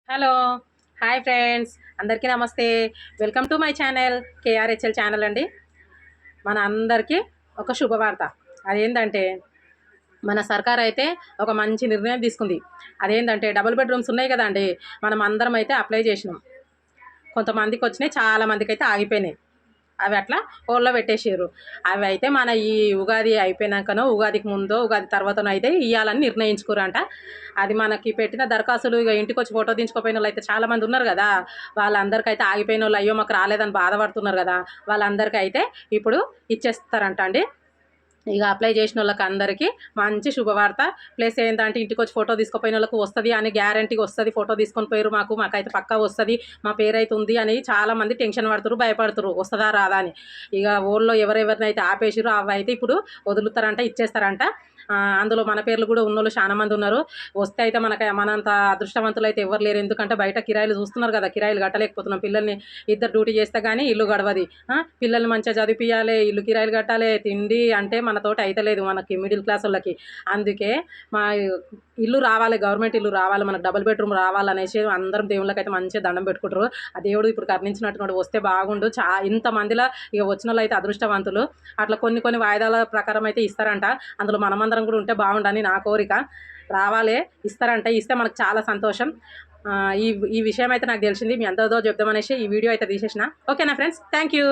Hello hi friends, అందరికీ నమస్తే. Welcome to my channel KRHL channel అండి. మన అందరికీ ఒక శుభవార్త. అదేంటంటే మన సర్కార్ అయితే ఒక మంచి నిర్ణయం తీసుకుంది. అదేంటంటే డబుల్ బెడ్రూమ్స్ ఉన్నాయి కదా అండి, మనం అందరం అయితే అప్లై చేసినాం. కొంతమందికి వచ్చినాయి, చాలా మందికి అయితే ఆగిపోయినాయి. అవి అట్లా హోల్లో పెట్టేసారు. అవి అయితే మన ఈ ఉగాది అయిపోయినాకనో, ఉగాదికి ముందో, ఉగాది తర్వాతనో అయితే ఇవ్వాలని నిర్ణయించుకోరంట. అది మనకి పెట్టిన దరఖాస్తులు ఇక ఇంటికి వచ్చి ఫోటో దించుకోపోయిన వాళ్ళు అయితే చాలామంది ఉన్నారు కదా. వాళ్ళందరికీ ఆగిపోయిన వాళ్ళు అయ్యో మాకు రాలేదని బాధపడుతున్నారు కదా. వాళ్ళందరికీ అయితే ఇప్పుడు ఇచ్చేస్తారంట అండి. ఇక అప్లై చేసిన వాళ్ళకి అందరికీ మంచి శుభవార్త. ప్లస్ ఏంటంటే ఇంటికి వచ్చి ఫోటో తీసుకుపోయిన వాళ్ళకి వస్తుంది అని గ్యారంటీగా వస్తుంది. ఫోటో తీసుకొని పోయారు, మాకైతే పక్కా వస్తుంది, మా పేరు అయితే ఉంది అని చాలామంది టెన్షన్ పడుతున్నారు, భయపడుతున్నారు వస్తుందా రాదా అని. ఇక ఊళ్ళో ఎవరెవరినైతే ఆపేసిరో అవి అయితే ఇప్పుడు వదులుతారంట, ఇచ్చేస్తారంట. అందులో మన పేర్లు కూడా ఉన్నోళ్ళు చాలా మంది ఉన్నారు. వస్తే అయితే మనంత అదృష్టవంతులు అయితే ఎవరు లేరు. ఎందుకంటే బయట కిరాయిలు చూస్తున్నారు కదా, కిరాయిలు కట్టలేకపోతున్నాం. పిల్లల్ని ఇద్దరు డ్యూటీ చేస్తే కానీ ఇల్లు గడవది. పిల్లల్ని మంచిగా చదివిపియాలి, ఇల్లు కిరాయిలు కట్టాలి, తిండి అంటే మనతోటి అయితలేదు మనకి మిడిల్ క్లాస్ వాళ్ళకి. అందుకే మా ఇల్లు రావాలి, గవర్నమెంట్ ఇల్లు రావాలి, మనకు డబుల్ బెడ్రూమ్ రావాలనేసి అందరం దేవుళ్ళకి అయితే మంచిగా దండం పెట్టుకుంటారు. ఆ దేవుడు ఇప్పుడు కరుణించినట్టున్నాడు, వస్తే బాగుండు. ఇంతమందిలో ఇక వచ్చిన వాళ్ళు అయితే అదృష్టవంతులు. అట్లా కొన్ని కొన్ని వాయిదాల ప్రకారం అయితే ఇస్తారంట. అందులో మనమందరం కూడా ఉంటే బాగుండని నా కోరిక. రావాలి, ఇస్తారంట. ఇస్తే మనకు చాలా సంతోషం. ఈ ఈ విషయం అయితే నాకు తెలిసింది, మీ అందరితో చెప్దామనేసి ఈ వీడియో అయితే తీసేసిన. ఓకేనా ఫ్రెండ్స్, థ్యాంక్ యూ.